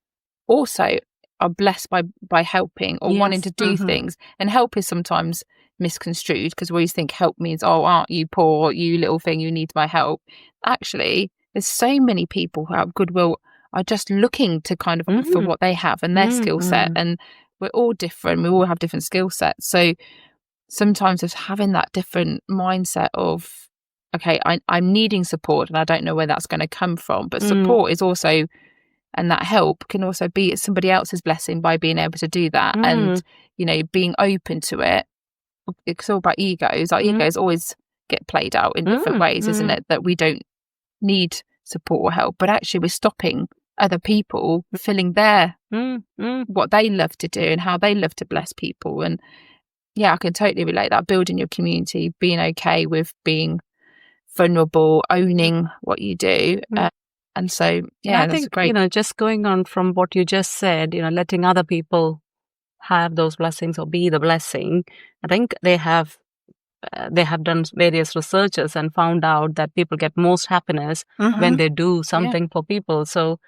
[SPEAKER 3] also are blessed by helping or wanting to do things. And help is sometimes misconstrued because we always think help means, oh, aren't you poor, you little thing, you need my help. Actually, there's so many people who have goodwill are just looking to kind of offer what they have and their skill set. And we're all different. We all have different skill sets. So sometimes just having that different mindset of, okay, I'm needing support and I don't know where that's going to come from. But support is also, and that help can also be somebody else's blessing by being able to do that. And, being open to it. It's all about egos. Our egos always get played out in different ways, isn't it? That we don't need support or help, but actually we're stopping other people fulfilling what they love to do and how they love to bless people. And I can totally relate that. Building your community, being okay with being vulnerable, owning what you do. And so,
[SPEAKER 4] I think, great. Just going on from what you just said, letting other people have those blessings or be the blessing. I think they have done various researches and found out that people get most happiness when they do something for people. So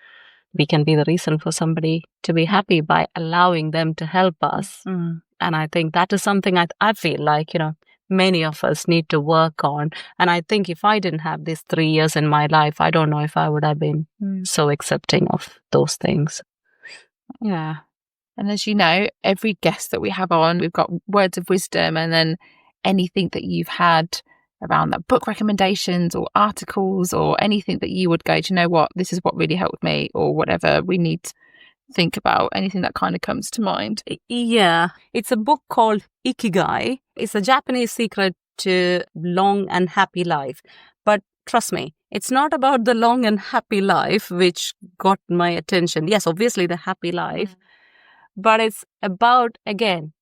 [SPEAKER 4] we can be the reason for somebody to be happy by allowing them to help us. And I think that is something I feel like, many of us need to work on. And I think if I didn't have these 3 years in my life, I don't know if I would have been so accepting of those things.
[SPEAKER 3] Yeah. And as you know, every guest that we have on, we've got words of wisdom, and then anything that you've had around that, book recommendations or articles or anything that you would go, do you know what, this is what really helped me, or whatever we need to think about, anything that kind of comes to mind.
[SPEAKER 4] Yeah, it's a book called Ikigai. It's a Japanese secret to long and happy life. But trust me, it's not about the long and happy life which got my attention. Yes, obviously the happy life, but it's about, again,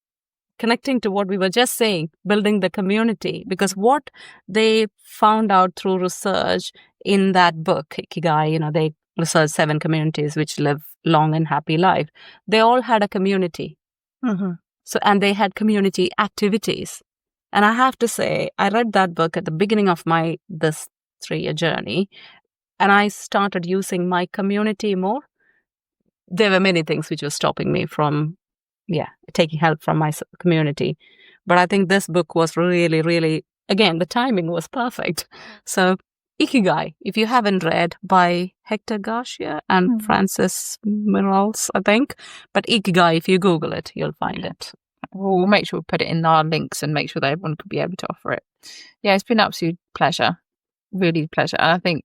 [SPEAKER 4] connecting to what we were just saying, building the community. Because what they found out through research in that book, Ikigai, they researched 7 communities which live long and happy life. They all had a community. So, and they had community activities. And I have to say, I read that book at the beginning of this 3-year journey, and I started using my community more. There were many things which were stopping me from taking help from my community. But I think this book was really, really, again, the timing was perfect. So Ikigai, if you haven't read, by Hector Garcia and Francis Miralles, I think. But Ikigai, if you Google it, you'll find it.
[SPEAKER 3] We'll make sure we put it in our links and make sure that everyone could be able to offer it. Yeah, it's been an absolute pleasure. Really a pleasure. And I think,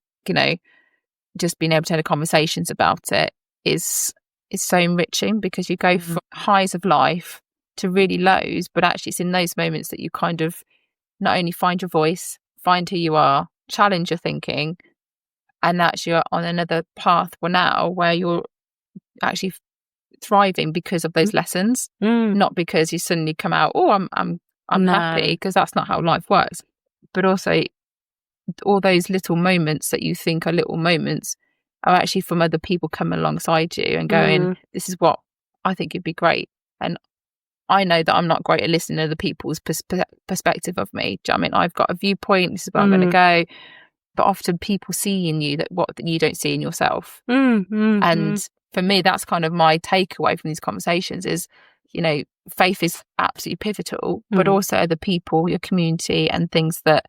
[SPEAKER 3] just being able to have conversations about it is is so enriching, because you go from highs of life to really lows, but actually it's in those moments that you kind of not only find your voice, find who you are, challenge your thinking, and actually you're on another path now where you're actually thriving because of those lessons, not because you suddenly come out, I'm happy, because that's not how life works. But also all those little moments that you think are little moments are actually from other people coming alongside you and going, this is what I think would be great. And I know that I'm not great at listening to other people's perspective of me. Do you know what I mean? I've got a viewpoint, this is where I'm going to go. But often people see in you that what you don't see in yourself. And for me, that's kind of my takeaway from these conversations is, faith is absolutely pivotal, but also other people, your community, and things that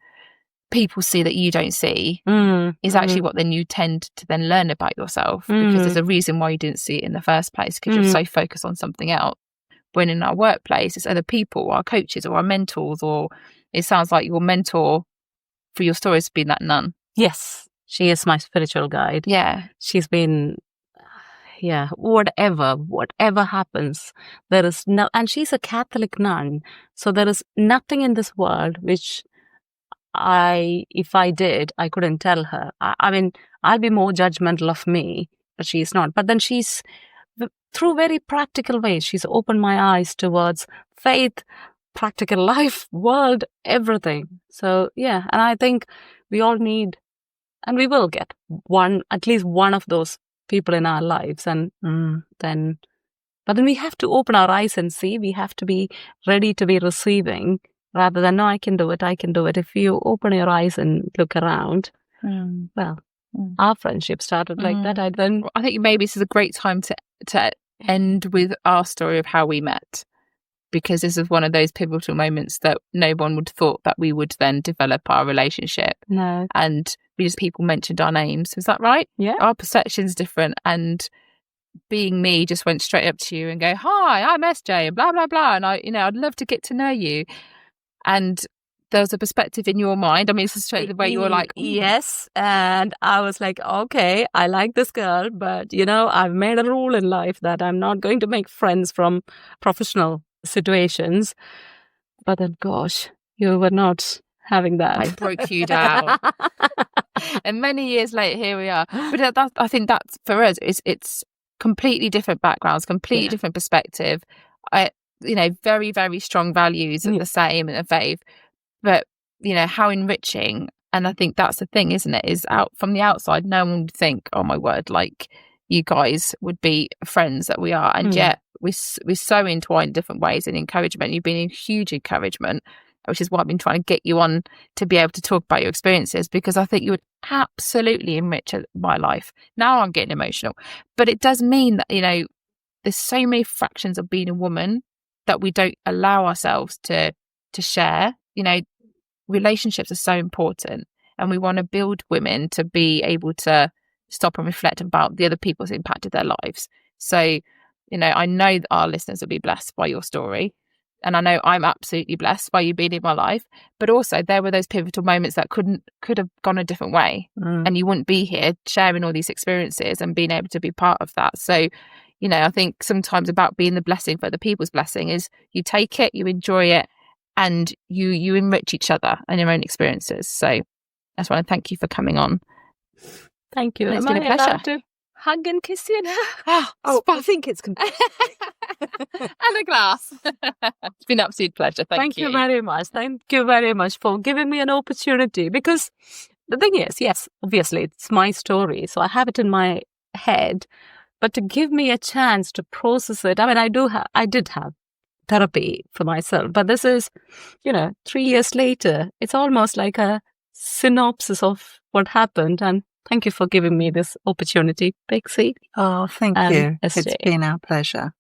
[SPEAKER 3] people see that you don't see is actually what then you tend to then learn about yourself, because there's a reason why you didn't see it in the first place, because you're so focused on something else. When in our workplace, it's other people, our coaches or our mentors, or it sounds like your mentor for your story has been that nun.
[SPEAKER 4] Yes, she is my spiritual guide.
[SPEAKER 3] Yeah.
[SPEAKER 4] She's been, whatever happens, there is no, and she's a Catholic nun, so there is nothing in this world which if I did, I couldn't tell her. I mean, I'll be more judgmental of me, but she's not. But then she's, through very practical ways, she's opened my eyes towards faith, practical life, world, everything. So, and I think we all need, and we will get at least one of those people in our lives. And but then we have to open our eyes and see. We have to be ready to be receiving, rather than, no, I can do it. If you open your eyes and look around, our friendship started like that. I
[SPEAKER 3] think maybe this is a great time to end with our story of how we met, because this is one of those pivotal moments that no one would have thought that we would then develop our relationship.
[SPEAKER 4] No.
[SPEAKER 3] And people mentioned our names. Is that right?
[SPEAKER 4] Yeah.
[SPEAKER 3] Our perception's different, and being me just went straight up to you and go, hi, I'm SJ and blah, blah, blah. And I'd love to get to know you. And there's a perspective in your mind. I mean, it's straight the way you were like,
[SPEAKER 4] yes. And I was like, okay, I like this girl, but I've made a rule in life that I'm not going to make friends from professional situations. But then, gosh, you were not having that.
[SPEAKER 3] I broke you down. And many years later, here we are. But I think that's, for us, it's completely different backgrounds, completely different perspective. Very, very strong values are the same and a faith. But, how enriching. And I think that's the thing, isn't it? Is out from the outside, no one would think, oh my word, like you guys would be friends that we are. And yet we're so entwined in different ways in encouragement. You've been a huge encouragement, which is why I've been trying to get you on to be able to talk about your experiences, because I think you would absolutely enrich my life. Now I'm getting emotional. But it does mean that, there's so many fractions of being a woman that we don't allow ourselves to share. Relationships are so important, and we want to build women to be able to stop and reflect about the other people who's impacted their lives. So, I know that our listeners will be blessed by your story, and I know I'm absolutely blessed by you being in my life. But also, there were those pivotal moments that could have gone a different way, and you wouldn't be here sharing all these experiences and being able to be part of that. So, I think sometimes about being the blessing for other people's blessing is you take it, you enjoy it, and you enrich each other and your own experiences. So I just want to thank you for coming on.
[SPEAKER 4] Thank you.
[SPEAKER 3] It's been a pleasure.
[SPEAKER 4] To hug and kiss you now?
[SPEAKER 5] I think it's
[SPEAKER 3] and a glass. It's been an absolute pleasure. Thank you.
[SPEAKER 4] Thank you very much. Thank you very much for giving me an opportunity, because the thing is, yes, obviously it's my story, so I have it in my head, but to give me a chance to process it. I mean, I did have therapy for myself, but this is 3 years later, it's almost like a synopsis of what happened. And thank you for giving me this opportunity, Pegsy.
[SPEAKER 5] Oh, thank you.
[SPEAKER 4] SJ.
[SPEAKER 5] It's been our pleasure.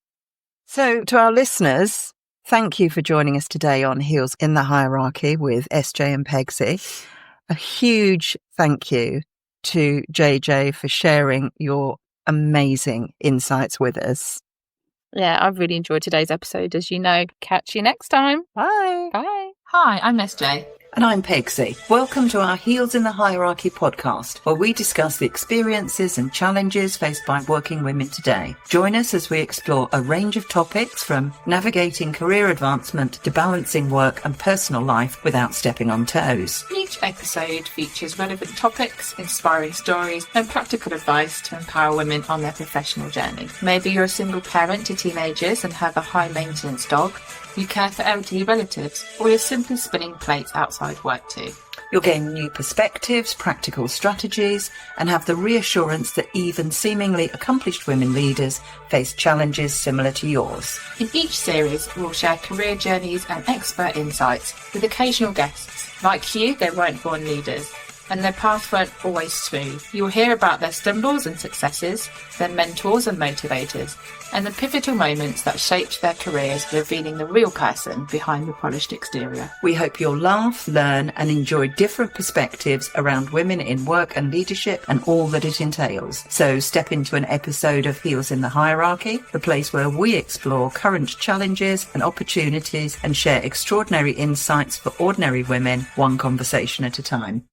[SPEAKER 5] So to our listeners, thank you for joining us today on Heels in the Hierarchy with SJ and Pegsy. A huge thank you to JJ for sharing your amazing insights with us.
[SPEAKER 3] Yeah, I've really enjoyed today's episode, as you know. Catch you next time.
[SPEAKER 5] Bye.
[SPEAKER 3] Bye. Hi, I'm SJ.
[SPEAKER 2] And I'm Pegsy. Welcome to our Heels in the Hierarchy podcast, where we discuss the experiences and challenges faced by working women today. Join us as we explore a range of topics from navigating career advancement to balancing work and personal life without stepping on toes.
[SPEAKER 1] Each episode features relevant topics, inspiring stories, and practical advice to empower women on their professional journey. Maybe you're a single parent to teenagers and have a high-maintenance dog, you care for elderly relatives, or you're simply spinning plates outside work too.
[SPEAKER 2] You'll gain new perspectives, practical strategies, and have the reassurance that even seemingly accomplished women leaders face challenges similar to yours.
[SPEAKER 1] In each series, we'll share career journeys and expert insights with occasional guests. Like you, they weren't born leaders, and their paths weren't always smooth. You'll hear about their stumbles and successes, their mentors and motivators, and the pivotal moments that shaped their careers, revealing the real person behind the polished exterior.
[SPEAKER 2] We hope you'll laugh, learn, and enjoy different perspectives around women in work and leadership and all that it entails. So step into an episode of Heels in the Hierarchy, the place where we explore current challenges and opportunities and share extraordinary insights for ordinary women, one conversation at a time.